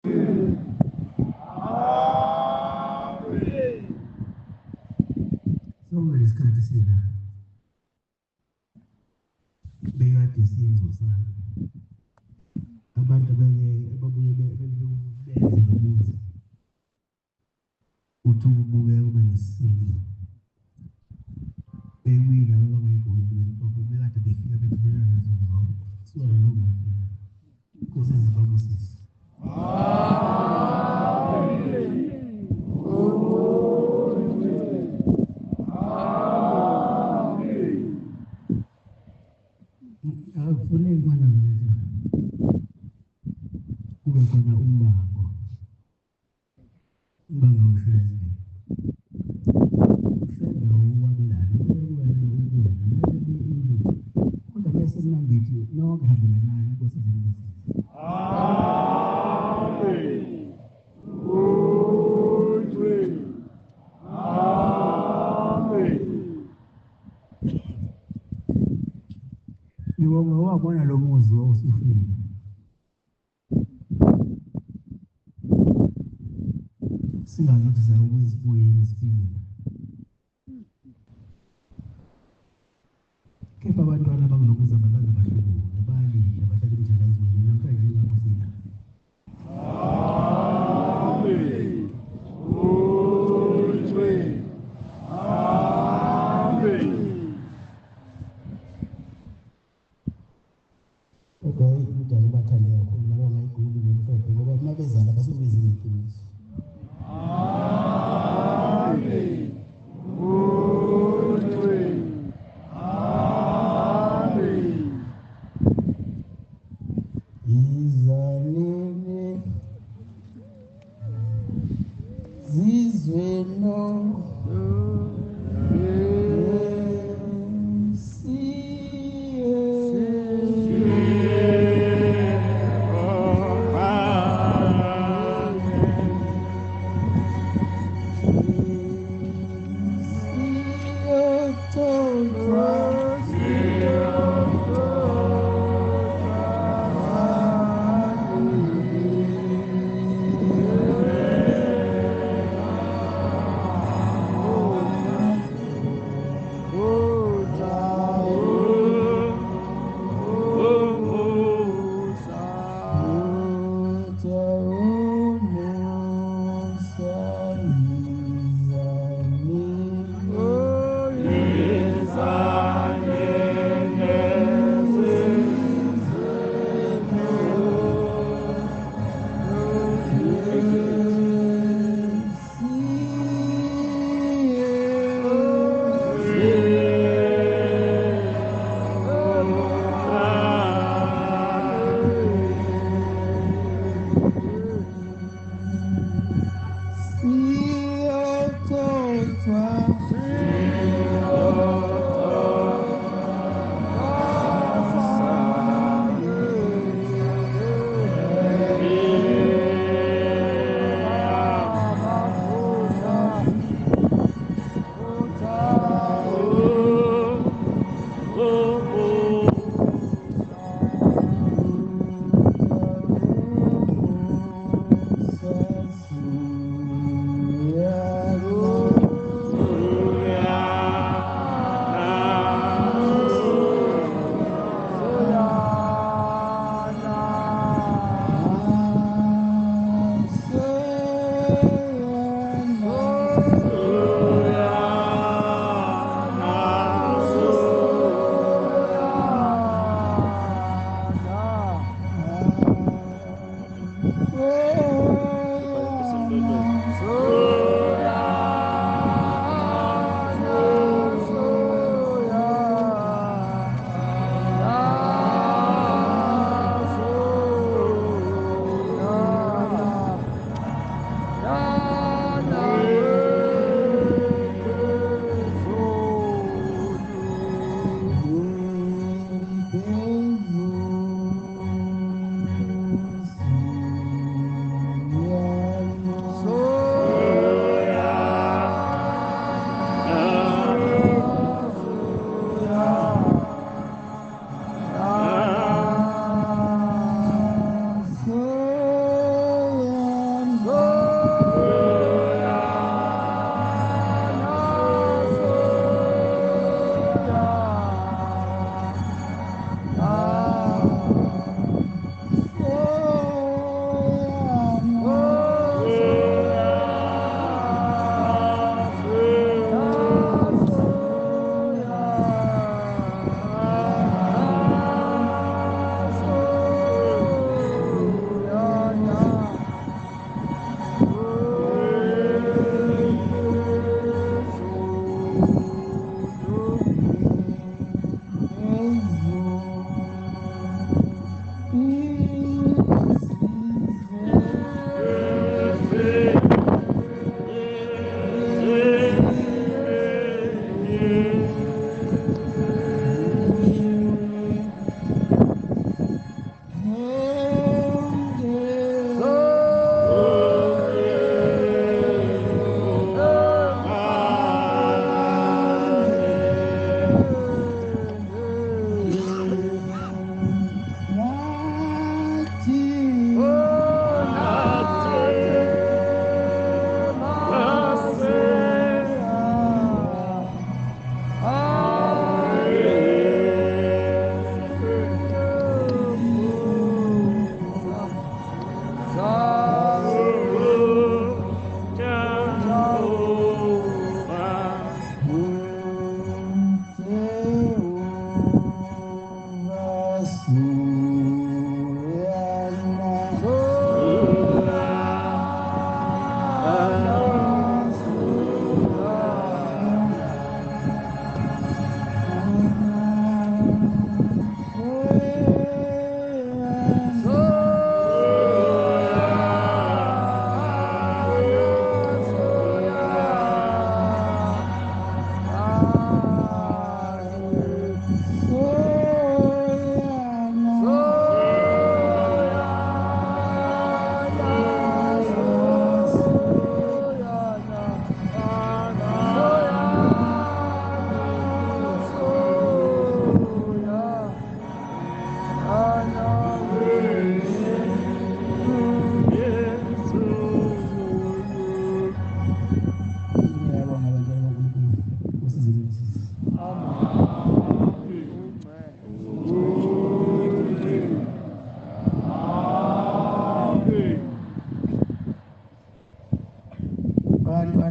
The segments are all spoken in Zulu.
Somebody is going to see that. They are to see you, son. About the utubuge umanisini ewi la baba ngikuye probably like the figure that we are as well so I don't know because it's about this funeni mwana mmoja kuwe kuna umbango ushwele no gahabulana ko sa Diyos. Amen. Amen. Ni wao Bwana lomuzi wa usifuni. Sina zote za uwezo kuishi spini. Kepa watu wanabaguza badala badala bali yabataki kutangaza na mtu ajua kusina. Amen. Amen. Okay, mtazama tani yako na mama iko huko ni mtoto baba tunabezana basi mzini kimisi. Amen.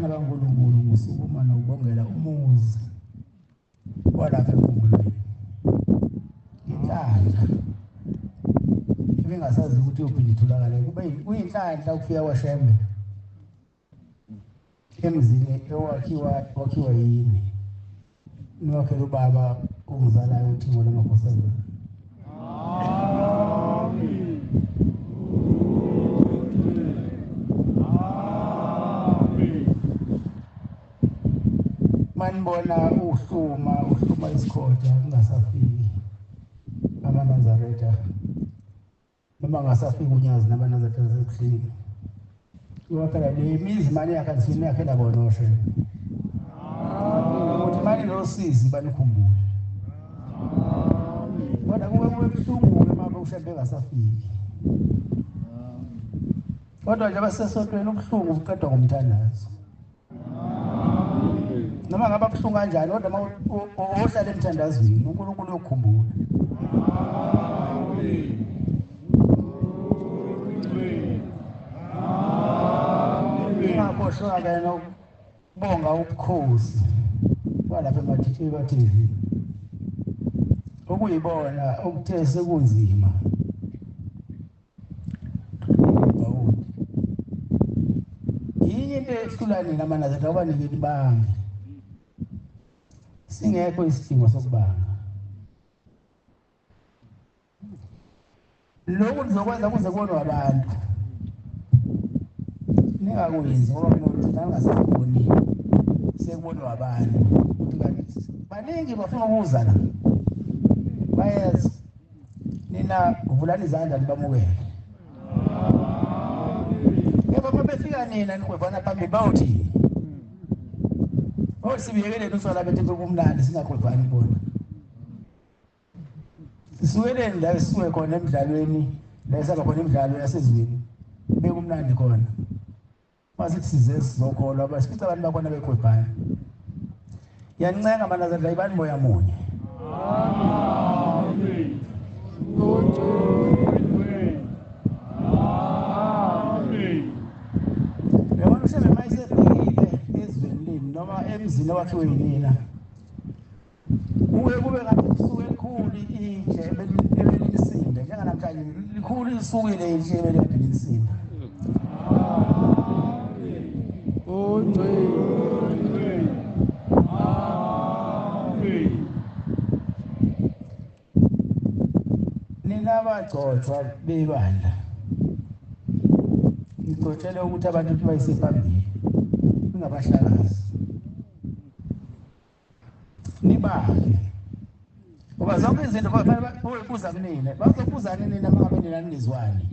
abafana baNkulunkulu ngusukuma nokubongela umuzi walapha eMpumalanga. Inhlanhla bengasazi ukuthi uphinde itholakala kube kuyinhlanhla ukufika kwaShembe emzini wakhiwa yini niwakhela ubaba ungizalayo uThixo lamakhosana. Amen. Amen. Manibona uhluma isikhoda kungasafiki amaNazaretha noma ngasafika unyazi nabaNazaretha sekuhlika uyaphela le imizi manje yakhathini yakhela bonoshe ukuthi manje losizi banikhumbule kodwa kube kubuhlungu mama uShembe ngasafiki kodwa nje basesontweni ubuhlungu buqedwa ngomthandazo noma ngaba buhlungu kanjani kodwa ohlala emthandazweni uNkulunkulu uyokukhumbula. Ngakhohlwa nokubonga ubukhosi walapha emathivi okuyibona okuthe sekunzima yinye into ehlulaneni amaNazaretha abanikeli bange singekho isidingo sokubanga lokhu nizokwenza kuze kubonwe abantu ningakwenzi ngoba mina ngicina ngingasaboni sekubonwe abantu ukuthi kanti baningi bafuna ukuza la bayeza nina uvulani izandla nibamukele yebo uma befika nina nikwevana phambili bawuthi sibiyekele usala bethe kumnandi singakwevani bona sisukeleni la sisuke khona emidlalweni la esaba khona imidlalo yasezweni bekumnandi khona masithi size sizokholwa basifica abantu bakhona bekhwebhani yancenga amaNazaretha ibani moya munye. Amen. Amen. Yabona uShembe mayisefikile ezweni lini noma emzini wakhiwe yinina kube ngathi kusuke elikhulu intshe ebelinisinde njenganamhlanje likhulu lisukile intshe ebelinisinde. Nina abagcotshwa bebandla ngicotshele ukuthi abantu bayisephambili kungabahlakazi nibake ngoba zonke izinto bafanele bayibuza kunina bazokubuzana nina mangabe nina ningizwani.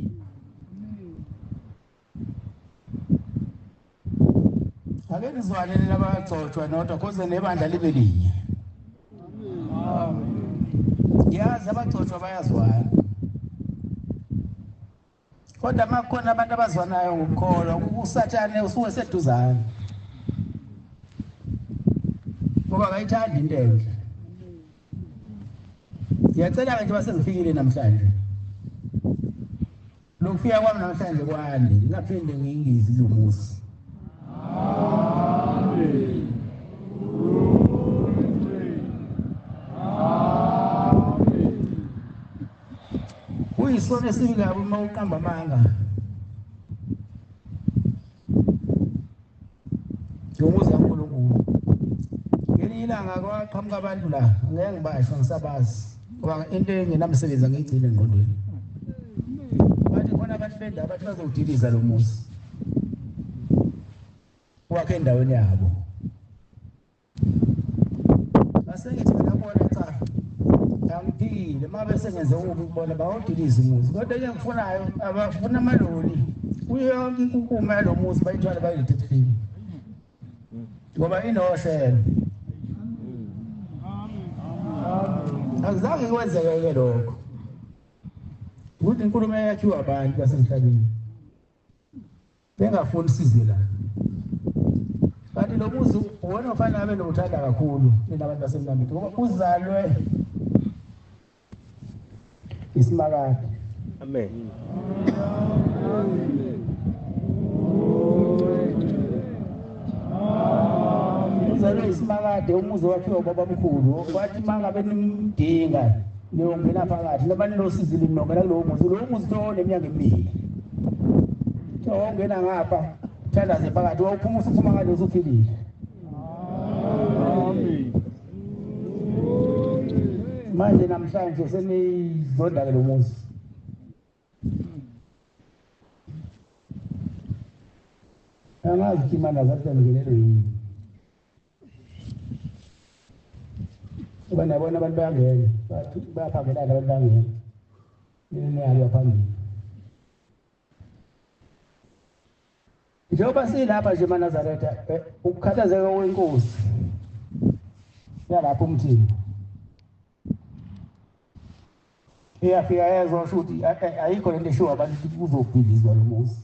Ake nizwane nina abagcotshwa nodwa kuze nebandla libe linye. Amen. Yazi abagcotshwa bayazwana kodwa makhona abantu abazwanayo ngokukholwa uSathane usuke seduzane ngoba bayithanda into enhle. Ngiyacela nje basengifikile namhlanje lokufika kwami namhlanje kwande ngingaphinde ngiyingizi lo musi. Amen. Uyisona esingabo uma uqamba amanga ngomuzi kaNkulunkulu ngelinye ilanga kwaqhamuka abantu la ngeke ngibasho ngisabazi ngoba into engenamsebenzi angiyigcine engqondweni bathi khona abantu bendawo bathi bazowudiliza lo muzi wakhe endaweni yabo basengithi mina bona cha angiphile mabe sengenze ubi kubona bawudiliza umuzi kodwa ke ngifunayo abafuna amaloli uyonke inkukuma yalo muzi bayithwala bayilethethini ngoba inoshela. Akuzange kwenzeke lokho ukuthi inkulumo yakhiwa abantu basemhlabeni bengafuni size la kanti lo muzi uwona ofanele abe nokuthanda kakhulu ninabantu basemhlabeni ngoba uzalwe isimakade. Amen. kade umuzi wakhiwa babamkhulu wathi mangabe nimdinga niyongena phakathi noma ninosizile ninongena kulowo muzi lowo muzi eminyaka emibili ongena ngapha thandaze phakathi wawuphuma usuphuma ngale usuphilile. Manje namhlanje senizonda-ke lo muzi. Angazi ukuthi imali azakutangenelwe yini. Ngoba niyabona abantu bayangena, bayaphakelana abantu bayangena. Niyalwa phambili. Njengoba silapha nje eNazaretha, ukukhathazeka kwenkosi yalapho umthini. Iyafika yezosho ukuthi ayikho lento eshiwo abantu ukuthi kuzobhidizwa lo muzi.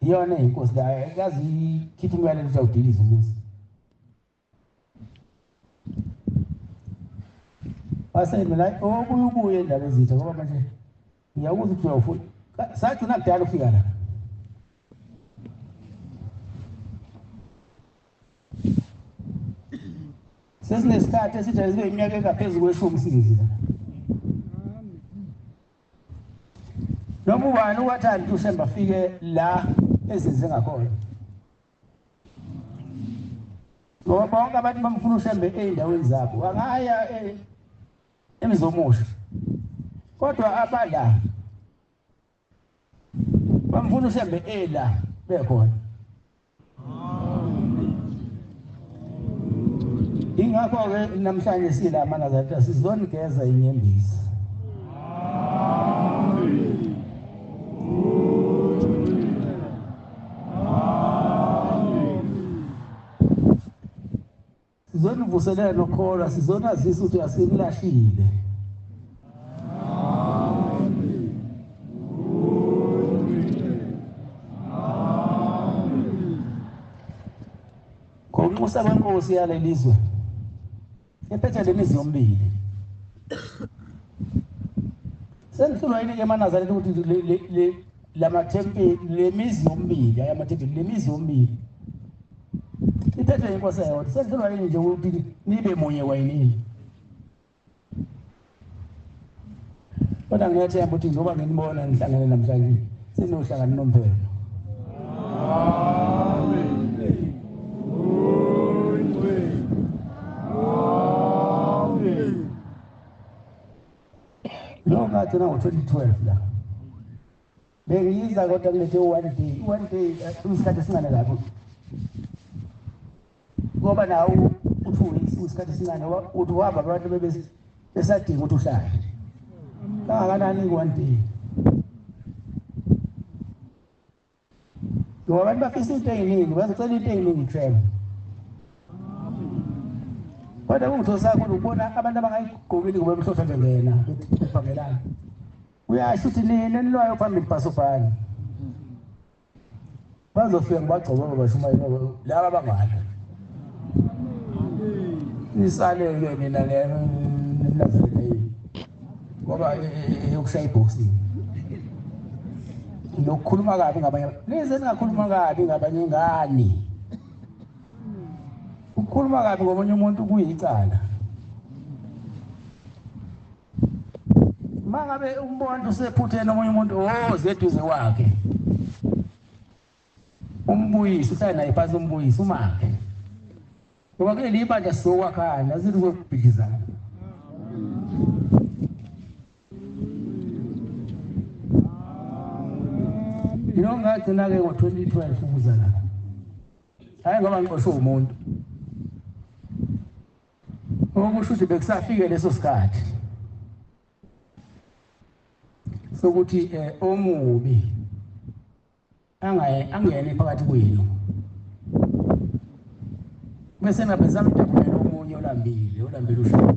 Iyona inkosi la yazi ikhipha imiyalelo ukuthi awudilize umuzi. Base mina okubuye indaba ezitha ngoba manje ngiyakuzwa ukuthi uyawufuna. Sathi nakudala ufika la. Sesinesikhathi esijayezwe iminyaka engaphezu kweshumi singizila. Noma ubani uwathanda uShemba afike la ezenze ngakhona. Ngoba bonke abantu bamfuna uShemba ey'ndaweni zabo angaya emzomusha. Kodwa abala bamfuna uShemba la bekhona. Ingakho-ke namhlanje sila eNazaretha sizonikeza inyembezi. Sizonivuselela nokholwa, sizonazisa ukuthi asimlahlile. Ngokunxusa kwenkosi yalelizwe ephethe lemizi yombili. Senhlulwa yini ke eNazaretha ukuthi lamathempeli lemizi yombili ayamathempeli lemizi yombili. Iphethe inkosi yodwa. Senhlulwa yini nje ukuthi nibe munye wayinini. Kodwa ngiyathemba ukuthi njengoba nginibona nihlangene namhlanje sinohlangana nomphelo. Lo ngathi na ngo-2012 la bengiyiza kodwa kulethe one day isikhathi esingane lapho ngoba nawo uthi isikhathi esingane uthi wahamba abantu besadinga ukuthi uhlale kangakanani one day ngoba abantu bafisa into ey'ningi bazocela into ey'ningi trema. Kodwa kungithosa kakhulu ukubona abantu abangayigqokeli ngoba emhlophe bengena bephakelana. Uyasho ukuthi nina nilwayo phambili phasofana. Bazofika ngibagcoboke bashumayela laba abangala. Nisale-ke mina neNazaretha yini. Ngoba yokushaya ibhokisini. Nokukhuluma kabi ngabanye. Nize ningakhuluma kabi ngabanye ngani. Ukukhuluma kabi ngomunye umuntu kuyicala. Mangabe umbona usephuthene nomunye umuntu ozeduze wakhe. Umbuyise uhlala naye phansi umbuyise umakhe. Ngoba kuleli ibandla sizokwakhana azithi kokubhidizana. Ngagcina-ke ngo-2012 ukuza la. Hayi ngoba ngiqoshwe umuntu. Okusho ukuthi bekusafike leso sikhathi sokuthi omubi angene phakathi kwenu. Bese ngaphenza mdabulelo omunye olambile uShemba.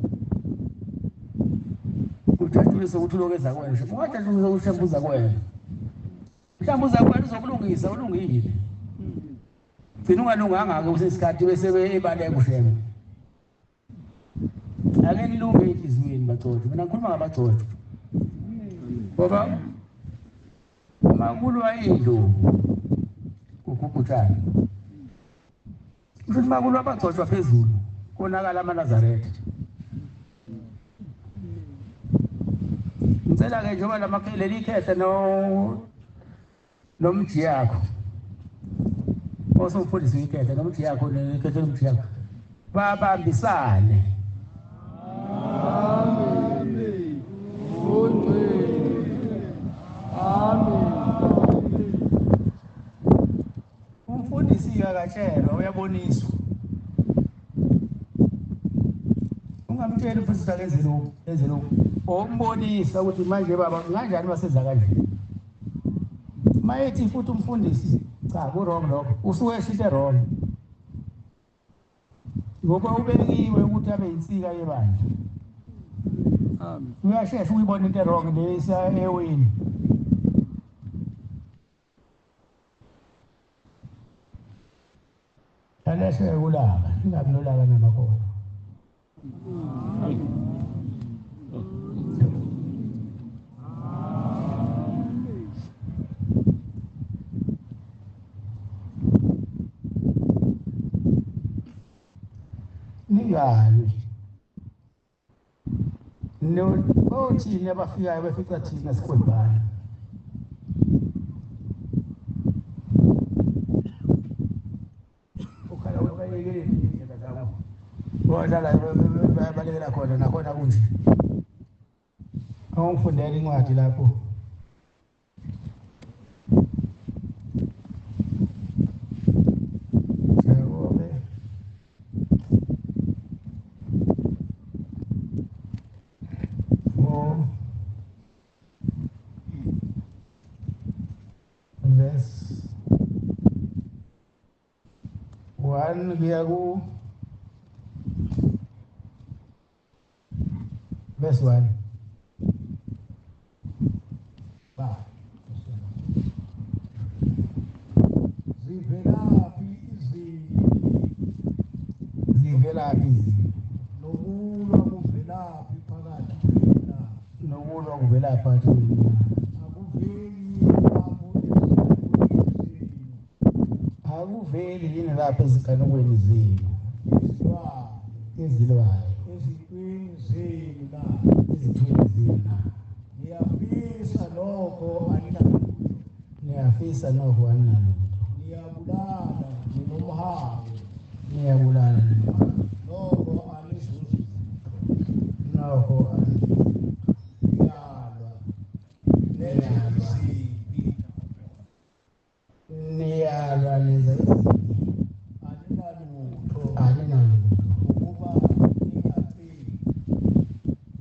Uthathulise ukuthi ulokeza kwena. Ungathathulise ukuthi uShemba uza kwena. Mhlawumbe uza kwena uzokulungisa ulungile. Gcina ungalunganga-ke kusesikhathi bese ebaleka uShemba. Ake nilunge enhliziyweni bagcotshwa. Mina ngikhuluma ngabagcotshwa. Ngoba makulwa indlovu kugugutshana. futhi makulo abagcotshwa phezulu konakala amaNazaretha. Ngicela ke njengoba leli khethe nomji yakho osufundisa ikhethe nomji yakho nekhethe nomji yakho babambisane. Amen. Amen. Umfundisi akatshelwa uyaboniswa. Ungamtsheli umfundisi akenze lokhu. Ombonisa ukuthi manje baba kanjani basenza kanje. Mayethi futhi umfundisi cha ku-wrong lokho usuke eshite wrong. Ngoba ubekiwe ukuthi abe yinsika yebandla. Amen. Uyashesha uyibona into wrong lesa eweni. Aleshe kulaka, ingabi nolaka namakhono. Ningani othini abafikayo befica thina sikwebhana ukhala ubayekele indlela zabo bona la balekela khona nakhona kunje awungifundela incwadi lapho Biagu verse 1. Zivelaphi Nokulwa kuvelaphi phakathi kwena. Nokulwa kuvelaphi phakathi kwena. Akuveli yini lapho ezikanukweni zenu ezilwayo ezithweni zenu na niyafisa nokho aninalutho niyabulala nokho anizuzi nokho niyalwa nenza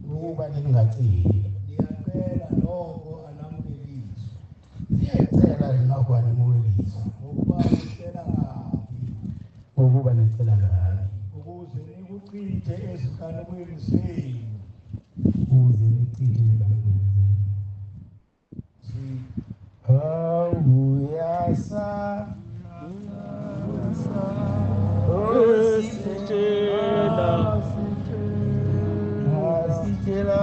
ukuba ningaceli niyacela nokho anamukelisi niyacela nokho animukelisi ukuba nicela kabi ukuze nikuchithe ezikanukweni zenu Awuyasa asitshela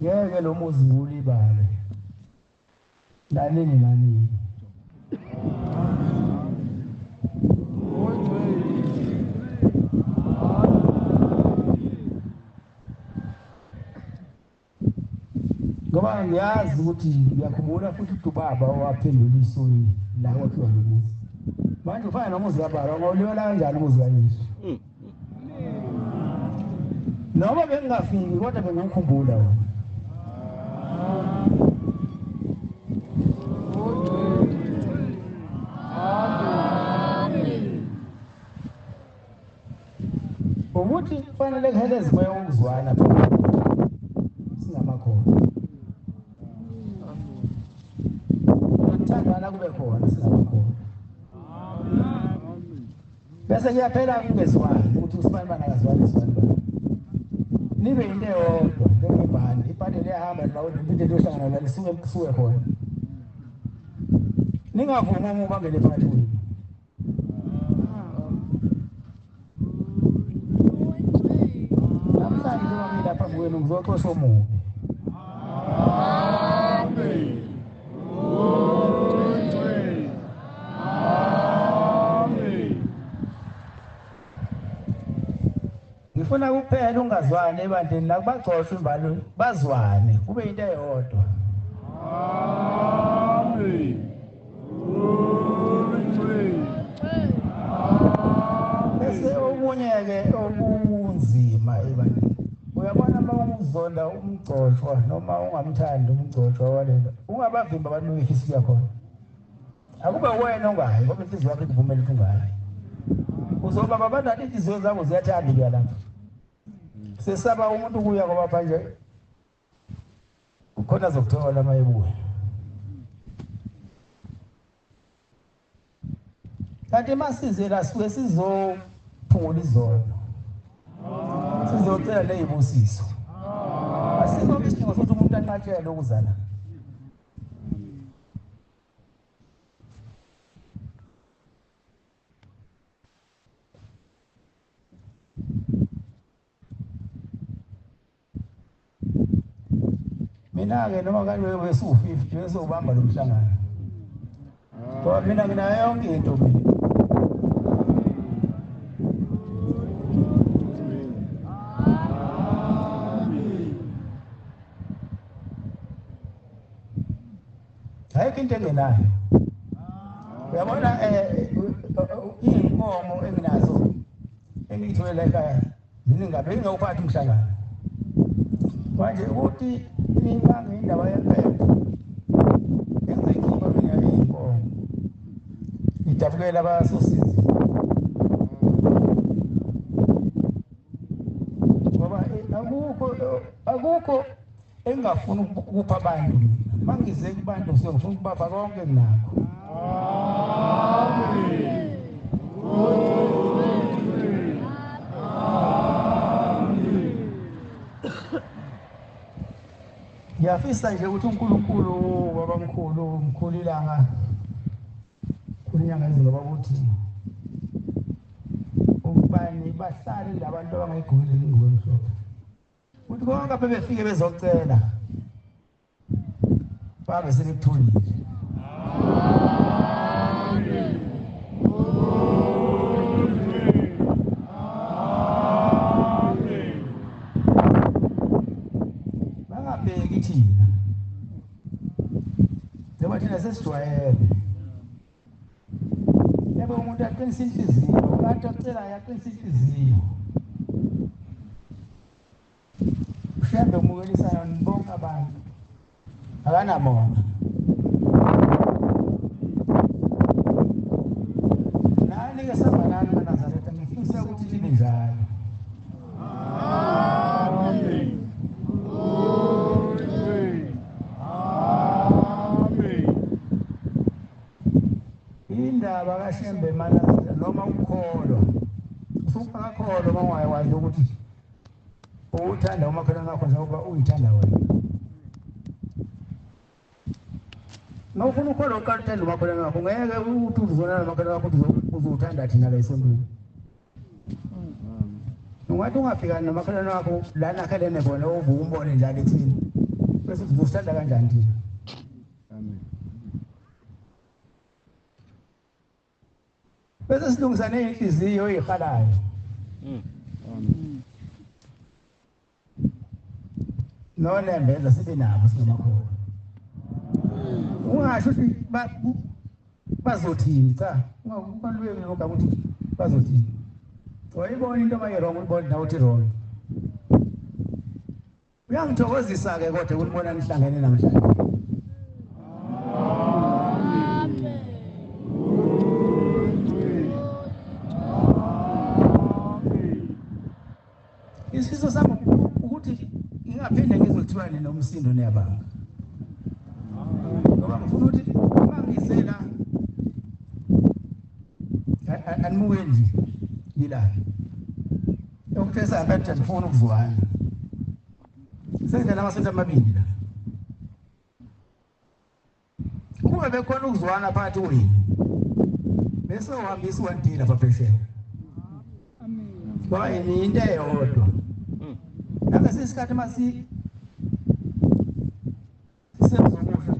Ngeke lo muzi ulibale. Nanini nanini. Ngoba ngiyazi ukuthi ngiyakhumbula futhi ubaba owaphendula isoni la kwakhiwa lo muzi. Manje ufana nomuzi kababa ngawuliwela kanjani umuzi kaYesu? Noma bengingafiki kodwa bengikukhumbula wona. Ukuthi kufanele kuheleze moya ukuzwana singamakhono. Uthandana kube khona singamakhono. Bese kuyaphela kungezwani ukuthi usibani bana akazwani isibani bana. Nibe into eyodwa njengebhandi ibhandi liyahamba la into eyohlangana la lisuke kusuke khona. Ningavuma ubambele phakathi kwenu. Namhlanje njengoba lapha kwenu ngizoxosha omubi. Amen. Ngifuna kuphela ungazwani ebantwini la kubaxoxa imbalo bazwane kube into eyodwa. Amen. Bese omunye-ke okunzima ebantwini. Uyabona uma uzonda umgcotshwa noma ungamthandi umgcotshwa walela ungabavimba abantu befisa ukuya khona. Akube wena ongayi ngoba inhliziyo yakho ikuvumela ukuthi ungayi. uzoba babantu athi izinto zabo ziyathanda lapha sesaba umuntu kuya ngoba manje ukhona zokuthola mayebuya kanti masize la suke sizophungula izono sizocela leyibusiso asikho isidingo sokuthi umuntu anqatshele ukuzala mina-ke noma kanje wesu-50 wesubamba lo mhlangano ngoba mina nginayo yonke into mina ayikho into engenayo uyabona iy'nkomo enginazo engiyithole ekhaya ziningabe ingawuphathi umhlangano manje ukuthi nibange indaba yempela engizoyikhipha mina iy'nkomo idabukela abasosizi ngoba akukho engingafuni ukupha abantu mangize kubantu ngifuna ukubapha konke nginakho ngiyafisa nje ukuthi uNkulunkulu babamkhulu mkhulu ilanga kunyanga izingoba ukuthi ubani bahlali labantu abangayiguli ingubo emhlophe ukuthi konke apha befike bezocela babe sebekuthulile bangabheki thina njengoba thina sesijwayele yabo umuntu aqinisa inhliziyo abantu acelayo aqinisa inhliziyo mhlambe umukelisana bonke abantu akanamona nani-ke sabanani kaNazaretha ngifisa ukuthi libe njalo indaba kaShembe Manaza noma ukholwa usungakholwa mawayekwazi ukuthi uthanda umakhelwane wakho njengoba uyithanda wena nawufuna ukholwa uqalithanda umakhelwane wakho ngeke ukuthi uzonana nomakhelwane wakho uzothanda thina la esontweni ungathi ungafika nomakhelwane wakho lana akhelene khona uvuka umbone njalo ethini bese uzosithanda kanjani thina bese silungisa ney'nhliziyo ey'halayo nolembeza sibe nabo sinomakhono ungasho ukuthi bazothini cha ungabaluleki ngogama ukuthi bazothini wayibona into mayirong uyibona nawe uthi wrong uyangithokozisa-ke kodwa ukunibona nihlangene namhlanje isifiso sami ukuthi ngingaphinde ngizothiwane nomsindo neyabanga ngoba ngifuna ukuthi mangizela animuke nje yila yokuthesa abantu ngifuna ukuzwana sengena amasonto amabili la ukuba bekhona ukuzwana phakathi kwenu bese uhambisa uwandile lapha phesheya ngoba yini into eyodwa nangase isikhathi sisemzumusha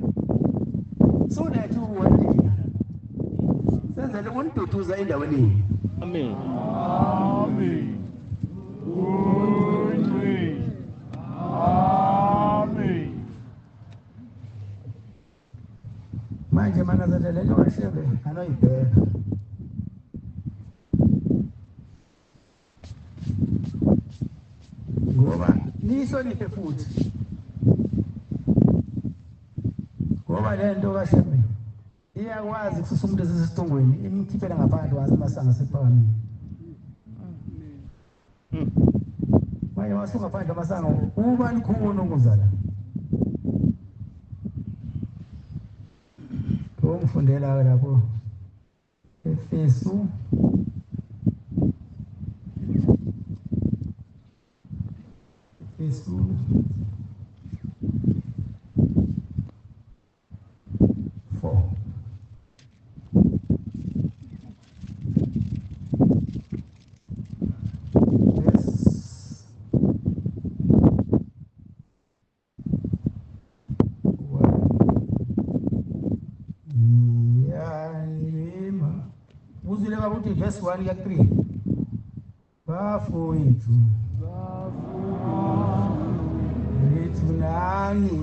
solethu uwandile senzele uniduduza endaweni Amen. Amen. Amen. manje Manaza lelo kaShembe anoyibheka ngoba nihloniphe futhi ngoba lento kaShembe iyakwazi ukususa umuntu esisicongweni imkhiphela ngaphandle wasemasanga sephakamile manje masunga phandle masango ubani khona ukuzala ngomfundela lapho Efesu Efesu 4 Uzile verse 1 ya 3 bafowethu lethu nani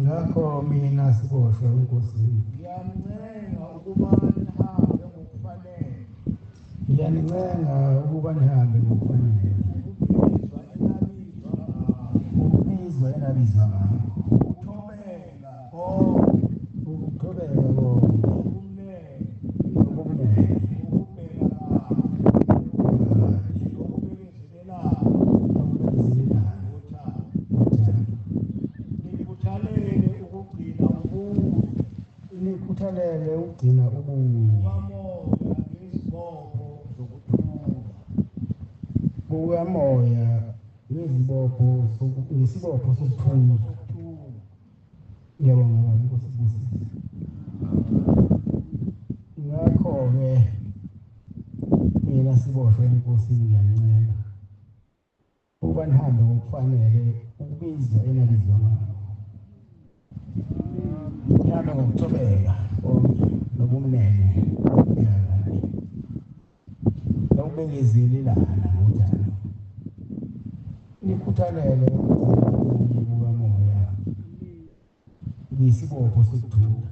ngakho mina siboshwa enkosini Ngiyancenga ukuba nihambe ngokufanele. Ngiyancenga ukuba nihambe ngokufanele Ukubizwa ukubizwa enabizwa ngakho ukuthobeka konke ukuthobeka konke ubumnene ubumnene ukubhekana ukubekezelelana ukubekezelelana uthando. uthando nikhuthalele ukugcina ubuye ukamoya ngezibopho zokuthula bukamoya ngesibopho sokuthula. Ngiyabonga baba Nkosi Busisi. Ngakho-ke mina Siboshwe enkosini ngiyanicela ukuba nihambe ngokufanele ukubizwa enabizwa ngalo. Nihambe ngokuthobeka nobumnene nokubekezelelana ngothando. Nikhuthalele ubuye bukamoya ngesibopho sokuthula.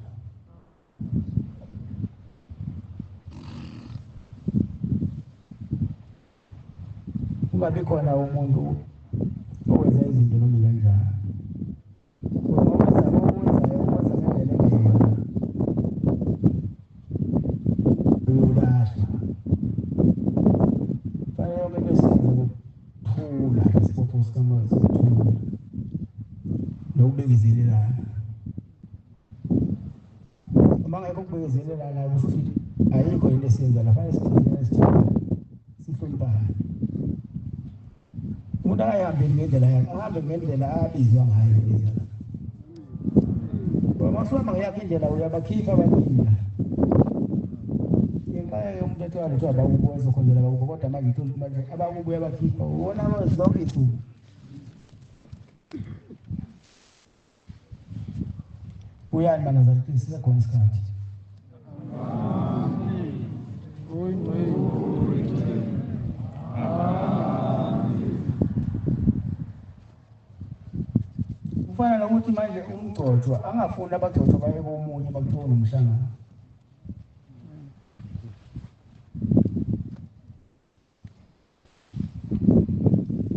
Kungabi khona umuntu owenza izinto noma kanjani. Uyolashwa. Fanele ube nesinto sokuthula isibopho sikamoya sokuthula nokubekezelelana. Uma ngeke ukubekezelelana kusho ukuthi ayikho into esiyenza la, fanele sihloniphane. Umuntu akahambe ngendlela yakhe, ahambe ngendlela abizwa ngayo indlela. Ngoba masuhamba ngeyakho indlela uyabakhipha abaningi. Ngenkaye yomuntu ethiwa lethiwa abakubo ezokhonzela abakubo, kodwa manje ithi manje abakubo uyabakhipha. Uwona zonke ithuba. Uyani manazali Kristu sisekhona isikhathi. Kufana nokuthi manje umgcotshwa angafuni abagcotshwa baye komunye bakuthiwa nomhlangano.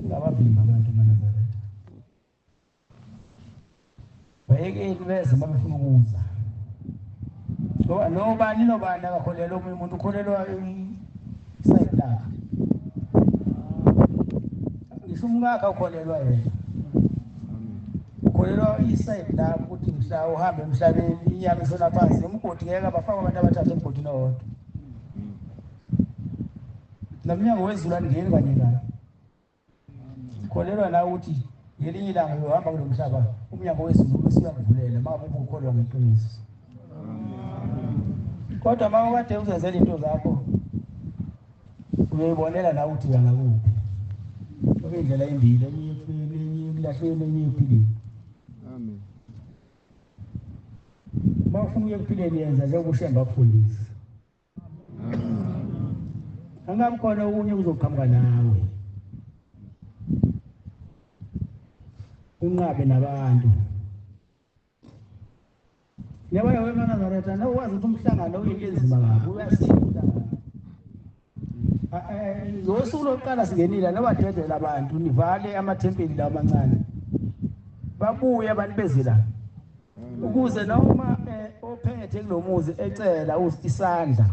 Ngabavimba abantu eNazaretha. Bayekeli beze uma befuna ukuza. Ngoba nobani akakholelwa omunye umuntu, ukholelwa isayidi lakhe. Ngisho umkakhe ukholelwa yena. Ukholelwa isayidi lakho ukuthi mhla uhambe emhlabeni inyama isona phansi umgodi ngeke abafake abantu abathathu emgodini owodwa. Nomnyango wezulu angeni kanye naye. Ukholelwa na ukuthi ngelinye ilanga uyohamba kulo mhlaba umnyango wezulu usiyakuvulela uma ngabe ukholwa ngeqiniso. Kodwa uma ukade uzenzela into zakho uyayibonela na ukuthi uyangakuphi. Ngoba indlela embili, enye ekulahlweni enye ephilile. Amen. Uma ufuna ukuya ekuphileni yenza njengoba ushemba akufundisa. Angabe khona okunye kuzoqhamuka nawe. Unqabe nabantu. Yabona wena Nazaretha nawazi ukuthi umhlangano uyinto enzima kabi, uyasiza umhlangano. Ngosuku lokuqala singenile nabadedela abantu nivale amathempeli lawo amancane. Babuye abantu bezela. Ukuze noma ophethe kulomuzi ecela isandla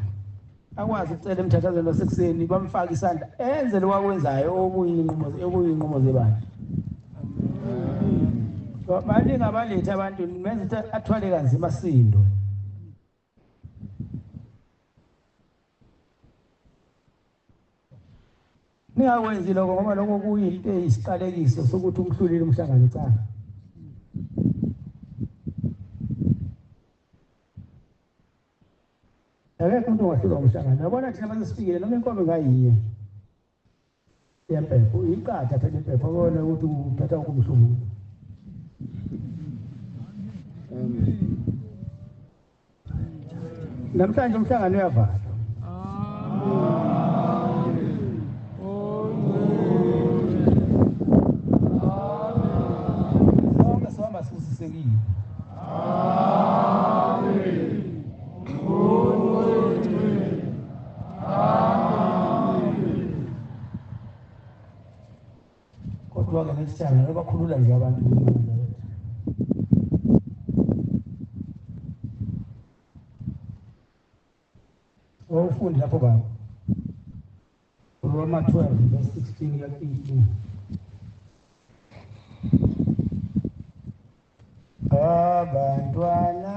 akwazi ukucela emthathazweni wasekuseni bamfaka isandla enze lo wakwenzayo okuyinqumo zebantu. Baningi abalethe abantu menze ukuthi athwale kanzima sindo. Ningakwenzi lokho ngoba lokho kuyinto eyisiqalekiso sokuthi umhlulile umhlangano cha. Akekho umuntu ongahlulwa umhlangano. Yabona thina manje sifikile noma inkomo ngayinye. Yempepho iqatha phela impepho bona ukuthi uthatha ukumhlungu. Namhlanje umhlangano uyavalwa. Sonke sihamba sibusisekile. Kodwa-ke nesitshana bakhulula nje abantu ufundi lapho baba. Roma 12 verse 16 ya 18. Abantwana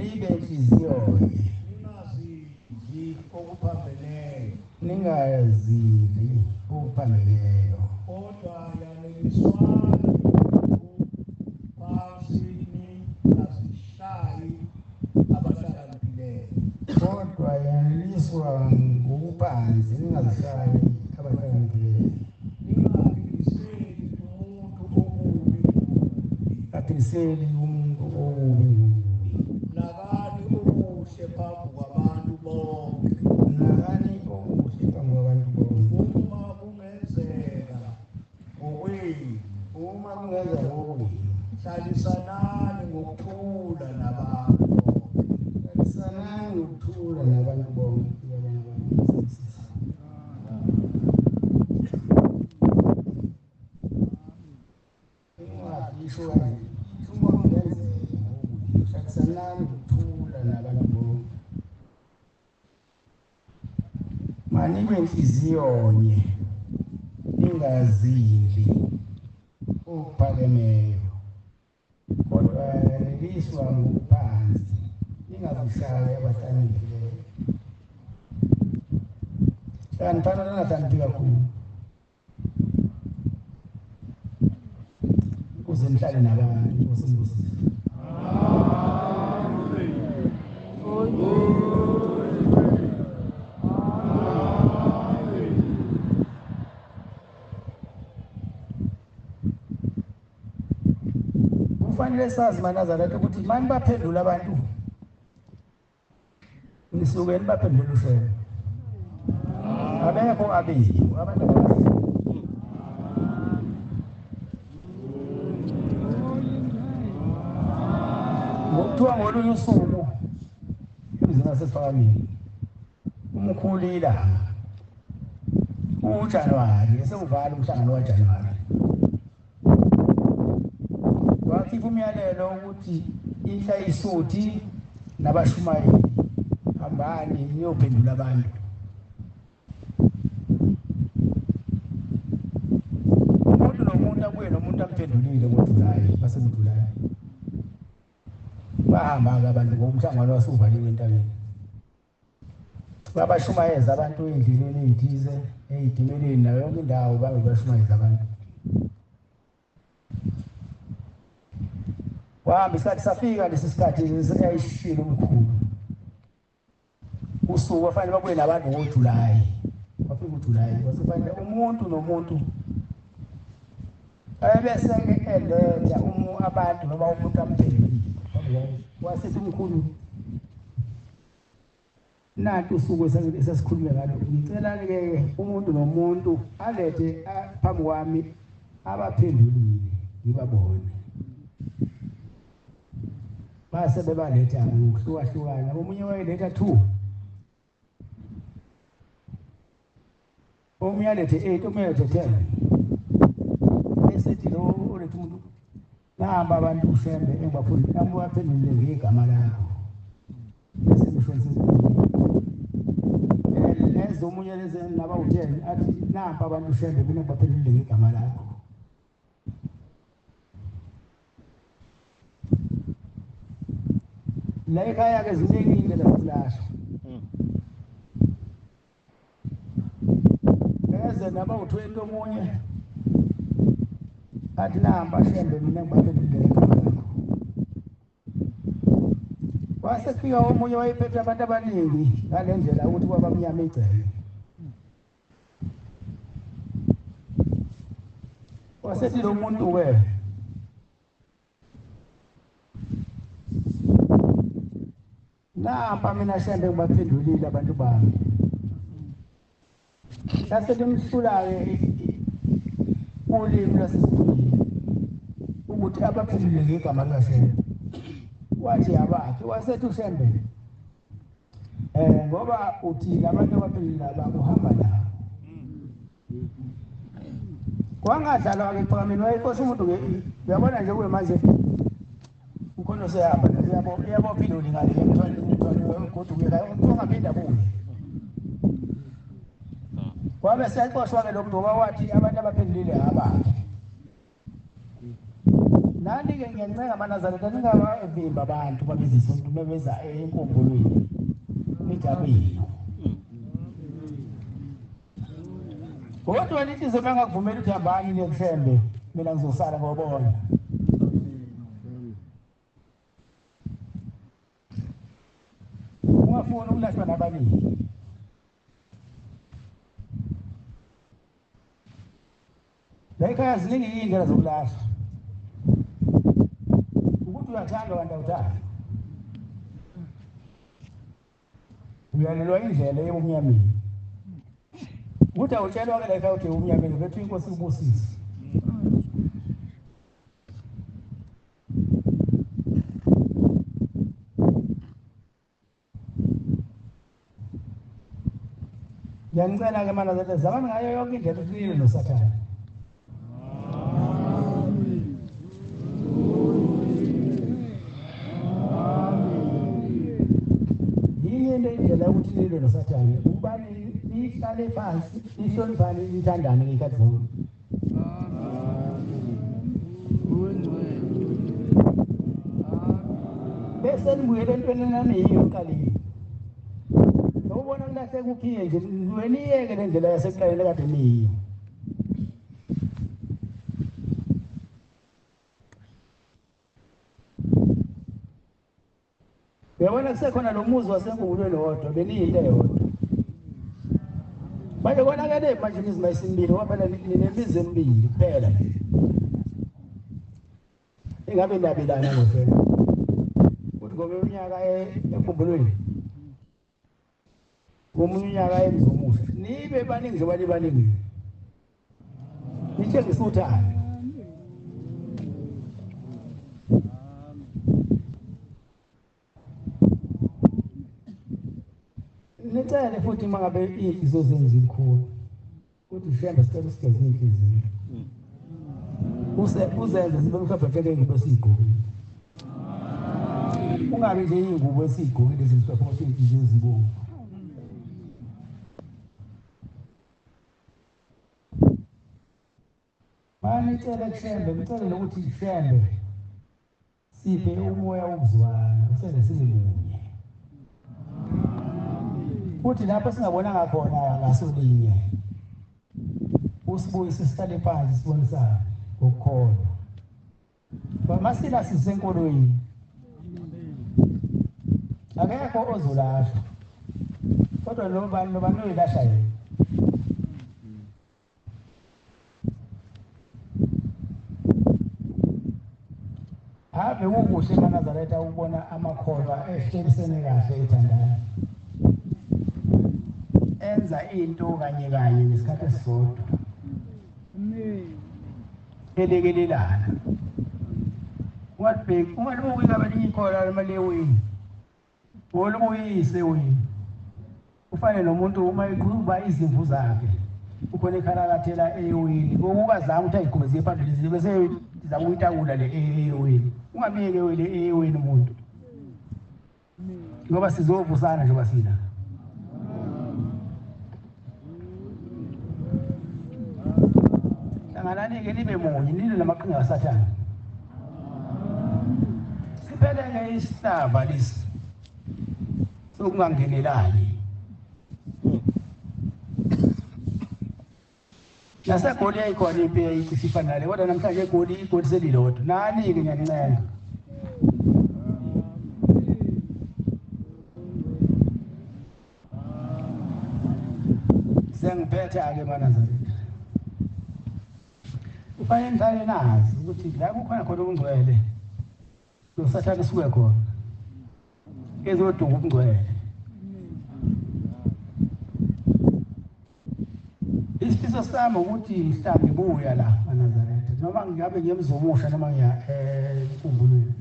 manibe inhliziyo ningazi okuphambeleyo ningazivi okuphambeleyo kodwa yaneliswana phansi ningazishayi abahlakaniphileyo kodwa yaneliswa ngokuphansi ningazishayi abahlakaniphileyo aphiliseli umuntu omubi nakani okuhle phambi kwabantu bonke nakani okuhle phambi kwabantu bonke uma kungenzeka ngokwenu hlalisanani ngokuthula nabantu hlalisanani ngokuthula nabantu bonke manibe inhliziyonye ningazidli okuphakemeyo kodwa yaneliswa ngokuphansi ningazishayi abahlakaniphileyo hlaniphana ningahlakaniphi kakhulu ukuze nihlale nabantu osembusini kufanele sazi manazarete ukuthi mani baphendula abantu nisuke nibaphendula ushele abekho abeli abantu ngokuthiwa ngolunye usuku emzini wasesifakamini umkhulu ilanga uJanuwari esekuvala umhlangano waJanuwari wakhipha umyalelo ukuthi inhla isuthi nabashumayeli hambani niyophendula abantu umuntu nomuntu abuye nomuntu amphendulile ngoJulayi baseMjulayi bahamba-ke abantu ngomhlangano wasuvaliwe entabeni babashumayeza abantu endleleni ey'thize ey'timeleni nayo yonke indawo babashumayeza abantu wahamba isikhathi safika lesi sikhathi eyayishilo umkhulu usuku wafanele babuye nabantu ngoJulayi wafika uJulayi wasefanele umuntu nomuntu ebese-ke eletha abantu noma umuntu amphendulile wasithi umkhulu nanti usuku esasikhulume ngalo ngicela-ke umuntu nomuntu alethe phambi kwami abaphendulile ngibabone base bebaletha ngokuhlukahlukana omunye wayeletha 2 omunye alethe 8 omunye alethe 10 esethi lo oletha umuntu nahamba abantu ushembe engibaphendulile baphendulile ngegama lakho bese lezi omunye lezi nabawu-10 athi nampa abantu ushembe mina ngibaphendulile ngegama lakho la ekhaya-ke zinengi-ke lazikulashwa eze nabawu-20 omunye athi nahamba shembe mina ngibaphendulile ngegama lakho wasefika omunye wayephethe abantu abaningi ngale ndlela ukuthi kwabamnyama igceke wasethi lo muntu-ke nampa mina shembe ngibaphendulile abantu bami lasethi mhlula-ke ulimi lwasesibhilini ukuthi abaphendulile ngegama likaShembe wathi abakhe wasethi uShembe ngoba uthi abantu abaphendulile abakuhamba nabo kwangadlalwa-ke ephakameni wayekhosa umuntu uyabona nje kuwe manje ukhona osehamba uyabophiluli ngale kodwa ungaphinda kuye kwabe seyaxoshwa-ke lo mntu wathi abantu abaphendulile abakhe nani-ke ngiyanceka amanazareta ningabavimba abantu babizisa umuntu bebeza enkumbulweni nijabile kodwa lithi zoba ngakuvumela ukuthi hambani niyekuhlembe mina ngizosala ngobona ungafuni ukulahlwa nabaningi la ekhaya ziningi iy'ndlela zokulahla ukuthi uyathanda kanti awuthandi uyalelwa indlela yebumnyameni ukuthi awutshelwa-ke la ekhaya uthi ebumnyameni bethu inkosi ibusise ngiyanicela-ke manazete zamani ngayo yonke indlela usilile nosathane indlela yokuthi nilwe nosathane ukuba nihlale phansi nihloniphane nithandane ngey'khathi zonke bese nibuyele entweni enaniyiyo ekuqaleni nokubona kulahleka ukhiye nje niweniyeke le ndlela yasekuqaleni ekade niyiyo uyabona kusekhona lo muzi wasenkubulweni wodwa beniyinto eyodwa manje konakele manje imizimba esimbili ngoba phela ninemizi emibili kuphela ingabe nabelana ngofela ukuthi ngobe unyaka enkubulweni ngomunye unyaka emzomuhle nibe baningi njengoba nibaningi nitshengise uthando nicele futhi uma ngabe iy'nhliziyo zenu zikhulu ukuthi mhlawumbe sicela usigeze iy'nhliziyo uzenze zibe mhlawumbe njengengubo esiy'gqokile ungabi nje iy'ngubo esiy'gqokile zimhlophe kodwa iy'nhliziyo zibomvu banicele kuhlembe nicele nokuthi kuhlembe siphe umoya wokuzwana usele sibe munye futhi lapho singabonanga khona ngasolinye usibuyise sihlale phansi sibonisane ngokukholwa masila sisenkolweni akekho ozolahla kodwa nobani oyilahla yena ave kukuhle emanazareta ukubona amakholwa ehlelisene kahle ethandana enza into kanye kanye ngesikhathi esisodwa elekelelana ungalibukika belinye ikhola lemaleweni olubuyise wena ufane nomuntu uma eqhuba izimvu zakhe ukhona ekhalakathela eyowini ngokungazange ukuthi ayiqhubeze phambili bese zama ukuyitawula le eyowini ungamiyeke wele eyowini umuntu ngoba sizovusana njengoba sina hlanganani-ke nibe munye nilwe namaqhinga kasathane sipheleke isihlava lesi sokungangenelani nasegoli yayikhona impi yayisifana kodwa namhlanje igoli selilodwa nani-ke ngiyanicela sengiphetha-ke manazareta kufanele nihlale nazi ukuthi la kukhona khona ubungcwele nosathane suke khona ezodunga ubungcwele isifiso sami ukuthi mhlawumbe ngibuya la eNazareta noma ngabe ngiyemzomusha noma ngiya enkumbulweni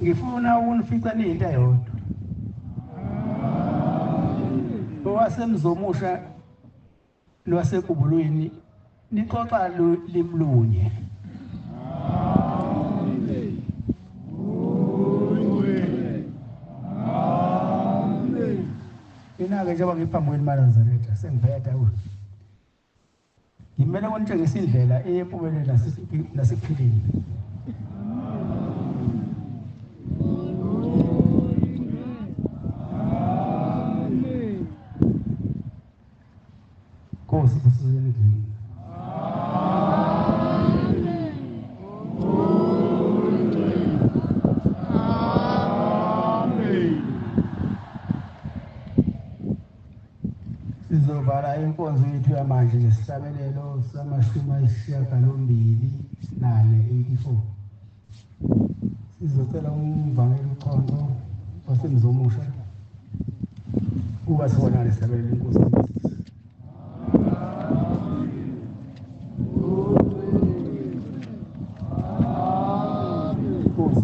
ngifuna unifica into eyodwa owasemzomusha lwasenkubulweni nixoxa limlunye ina-ke njengoba ngiphambi kwenu eNazareta sengiphetha ngimele kunitshengisa indlela eyempumelelo nasekuphileni. Nkosi kusizeni. Sizovala inkonzo yethu yamanje ngesihlabelelo sama-84. Sizocela umvangeli uConto wasemzomusha uba sibonane sihlabelele inkosi. Inkosi